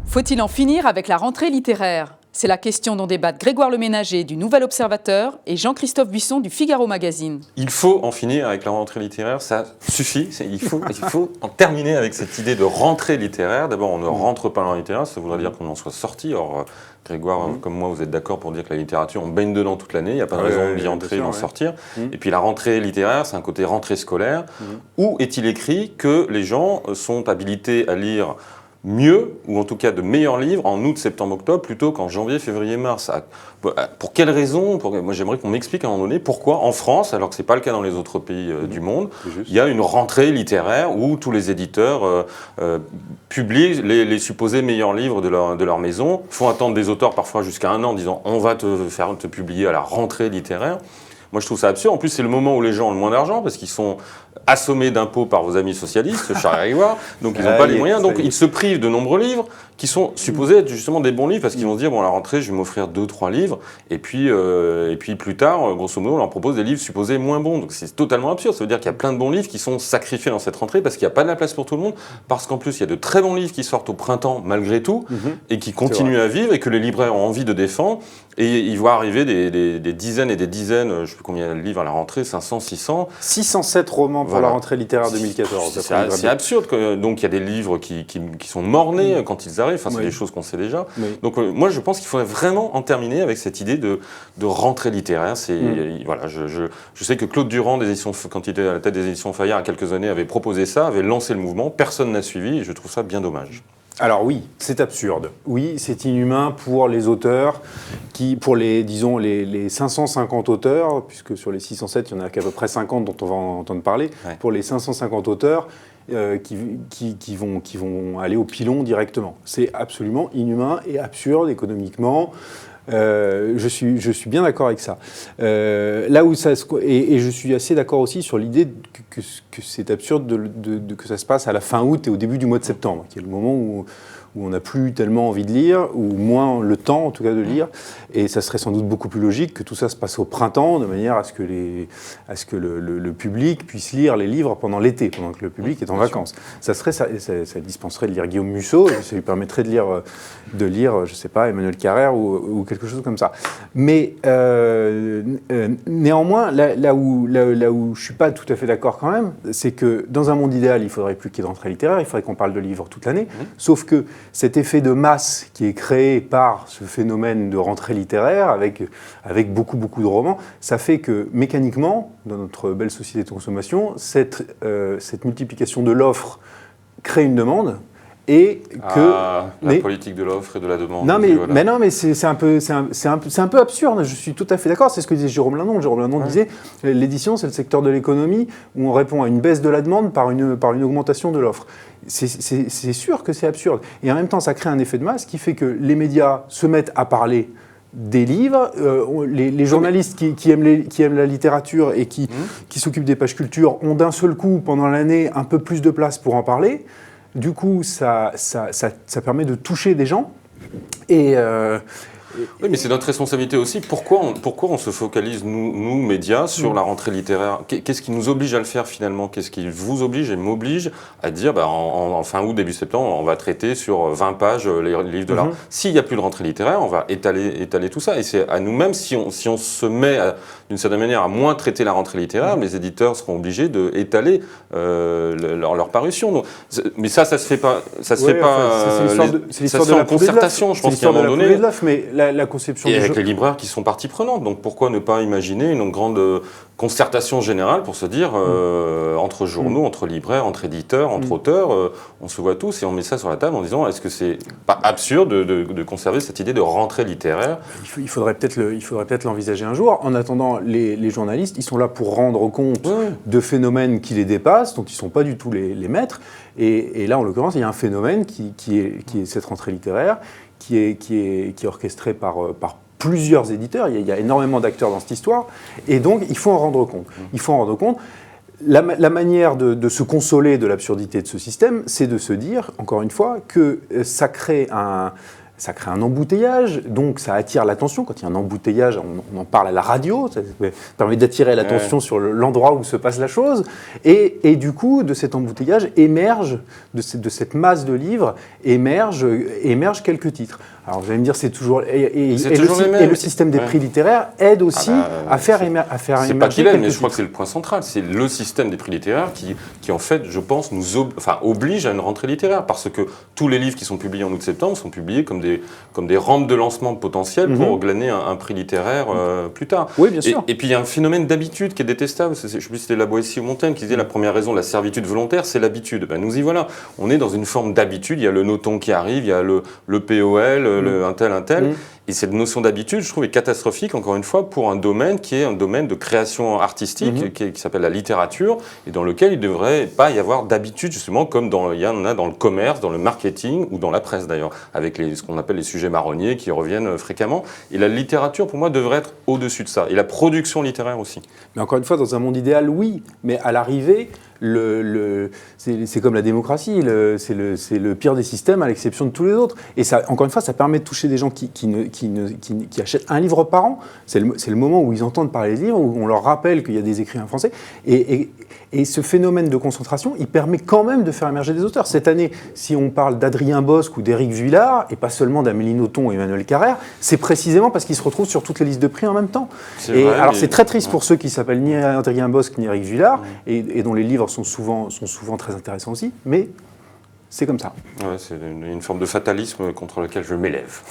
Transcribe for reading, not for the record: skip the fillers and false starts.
Faut-il en finir avec la rentrée littéraire? C'est la question dont débattent Grégoire Leménager du Nouvel Observateur et Jean-Christophe Buisson du Figaro Magazine. Il faut en finir avec la rentrée littéraire, ça suffit. Il faut en terminer avec cette idée de rentrée littéraire. D'abord, on ne rentre pas dans la littéraire, ça voudrait dire qu'on en soit sorti. Or, Grégoire, comme moi, vous êtes d'accord pour dire que la littérature, on baigne dedans toute l'année, il n'y a pas de raison d'y entrer et d'en sortir. Et puis la rentrée littéraire, c'est un côté rentrée scolaire. Où est-il écrit que les gens sont habilités à lire mieux, ou en tout cas de meilleurs livres en août, septembre, octobre, plutôt qu'en janvier, février, mars? Pour quelles raisons? Moi, j'aimerais qu'on m'explique à un moment donné pourquoi en France, alors que ce n'est pas le cas dans les autres pays du monde, il y a une rentrée littéraire où tous les éditeurs publient les supposés meilleurs livres de leur maison, font attendre des auteurs parfois jusqu'à un an en disant « on va te publier à la rentrée littéraire ». Moi, je trouve ça absurde. En plus, c'est le moment où les gens ont le moins d'argent parce qu'ils sont assommés d'impôts par vos amis socialistes, cher Grégoire, donc ils n'ont pas les moyens. Donc, ils se privent de nombreux livres qui sont supposés être justement des bons livres parce qu'ils vont se dire, bon, à la rentrée, je vais m'offrir 2-3 livres et puis plus tard, grosso modo, on leur propose des livres supposés moins bons. Donc, c'est totalement absurde. Ça veut dire qu'il y a plein de bons livres qui sont sacrifiés dans cette rentrée parce qu'il n'y a pas de la place pour tout le monde, parce qu'en plus, il y a de très bons livres qui sortent au printemps malgré tout et qui continuent à vivre et que les libraires ont envie de défendre. Et il va arriver des dizaines et des dizaines, je ne sais plus combien de livres à la rentrée, 500, 600. 607 romans pour la rentrée littéraire 2014. C'est absurde. Donc il y a des livres qui sont mornés quand ils arrivent, enfin, c'est des choses qu'on sait déjà. Donc moi je pense qu'il faudrait vraiment en terminer avec cette idée de rentrée littéraire. Voilà, je sais que Claude Durand, quand il était à la tête des éditions Fayard il y a quelques années, avait proposé ça, avait lancé le mouvement, personne n'a suivi et je trouve ça bien dommage. Alors oui, c'est absurde. Oui, c'est inhumain pour les auteurs, pour les 550 auteurs, puisque sur les 607, il y en a qu'à peu près 50 dont on va entendre parler, pour les 550 auteurs qui vont aller au pilon directement. C'est absolument inhumain et absurde économiquement. Je suis bien d'accord avec ça. Là où ça et je suis assez d'accord aussi sur l'idée que c'est absurde que ça se passe à la fin août et au début du mois de septembre, qui est le moment où on n'a plus tellement envie de lire, ou moins le temps en tout cas de lire, et ça serait sans doute beaucoup plus logique que tout ça se passe au printemps, de manière à ce que le public puisse lire les livres pendant l'été, pendant que le public est en vacances. Ça dispenserait de lire Guillaume Musso, ça lui permettrait de lire, je sais pas, Emmanuel Carrère ou quelque chose comme ça. Mais néanmoins, là où je suis pas tout à fait d'accord quand même, c'est que dans un monde idéal, il faudrait plus qu'il y ait de rentrée littéraire, il faudrait qu'on parle de livres toute l'année, sauf que cet effet de masse qui est créé par ce phénomène de rentrée littéraire, avec beaucoup de romans, ça fait que mécaniquement, dans notre belle société de consommation, cette multiplication de l'offre crée une demande. Et la politique de l'offre et de la demande. Non, mais c'est un peu absurde. Je suis tout à fait d'accord. C'est ce que disait Jérôme Lindon. Jérôme Lindon disait l'édition, c'est le secteur de l'économie où on répond à une baisse de la demande par une augmentation de l'offre. C'est sûr que c'est absurde. Et en même temps, ça crée un effet de masse qui fait que les médias se mettent à parler des livres, les journalistes qui aiment la littérature et qui s'occupent des pages culture ont d'un seul coup, pendant l'année, un peu plus de place pour en parler. Du coup, ça permet de toucher des gens. Oui, mais c'est notre responsabilité aussi. Pourquoi on se focalise, nous médias, sur la rentrée littéraire? Qu'est-ce qui nous oblige à le faire finalement? Qu'est-ce qui vous oblige et m'oblige à dire en fin août, début septembre, on va traiter sur 20 pages les livres de l'art? S'il n'y a plus de rentrée littéraire, on va étaler tout ça. Et c'est à nous-mêmes, si on se met d'une certaine manière à moins traiter la rentrée littéraire, les éditeurs seront obligés d'étaler leur parution. Donc, mais ça se fait pas. Ça se fait pas. C'est l'histoire de la concertation, je pense qu'à un moment donné. Mais la conception et avec les libraires qui sont partie prenante. Donc pourquoi ne pas imaginer une grande concertation générale pour se dire entre journaux, entre libraires, entre éditeurs, entre auteurs, on se voit tous et on met ça sur la table en disant est-ce que c'est pas absurde de conserver cette idée de rentrée littéraire? Il faudrait peut-être l'envisager un jour. En attendant, les journalistes, ils sont là pour rendre compte de phénomènes qui les dépassent, dont ils ne sont pas du tout les maîtres. Et là, en l'occurrence, il y a un phénomène qui est cette rentrée littéraire, qui est orchestré par plusieurs éditeurs. Il y a énormément d'acteurs dans cette histoire. Et donc, il faut en rendre compte. Il faut en rendre compte. La manière de se consoler de l'absurdité de ce système, c'est de se dire, encore une fois, que ça crée ça crée un embouteillage, donc ça attire l'attention. Quand il y a un embouteillage, on en parle à la radio, ça permet d'attirer l'attention sur l'endroit où se passe la chose. Et du coup, de cet embouteillage émerge, de cette masse de livres, émergent quelques titres. Alors vous allez me dire, c'est toujours... Et le système des prix littéraires aide aussi à faire émerger quelques titres. C'est pas qu'il aide, mais je crois que c'est le point central. C'est le système des prix littéraires qui en fait, je pense, oblige à une rentrée littéraire. Parce que tous les livres qui sont publiés en août-septembre sont publiés comme des rampes de lancement potentielles pour glaner un prix littéraire plus tard. Oui, bien sûr. Et puis il y a un phénomène d'habitude qui est détestable. Je ne sais plus si c'était La Boétie ou Montaigne qui disait la première raison de la servitude volontaire, c'est l'habitude. Ben, nous y voilà. On est dans une forme d'habitude. Il y a le noton qui arrive, il y a le POL, un tel. Et cette notion d'habitude, je trouve, est catastrophique, encore une fois, pour un domaine qui est un domaine de création artistique, qui s'appelle la littérature, et dans lequel il ne devrait pas y avoir d'habitude, justement, comme il y en a dans le commerce, dans le marketing, ou dans la presse, d'ailleurs, avec ce qu'on appelle les sujets marronniers qui reviennent fréquemment. Et la littérature, pour moi, devrait être au-dessus de ça. Et la production littéraire aussi. Mais encore une fois, dans un monde idéal, oui. Mais à l'arrivée... c'est comme la démocratie, c'est le pire des systèmes à l'exception de tous les autres. Et ça, encore une fois, ça permet de toucher des gens qui achètent un livre par an. C'est le moment où ils entendent parler des livres, où on leur rappelle qu'il y a des écrivains français. Et ce phénomène de concentration, il permet quand même de faire émerger des auteurs. Cette année, si on parle d'Adrien Bosc ou d'Éric Vuillard, et pas seulement d'Amélie Nothomb ou Emmanuel Carrère, c'est précisément parce qu'ils se retrouvent sur toutes les listes de prix en même temps. Alors c'est très triste pour ceux qui s'appellent ni Adrien Bosc ni Éric Vuillard, et dont les livres sont souvent très intéressants aussi, mais c'est comme ça. Ouais, c'est une forme de fatalisme contre lequel je m'élève.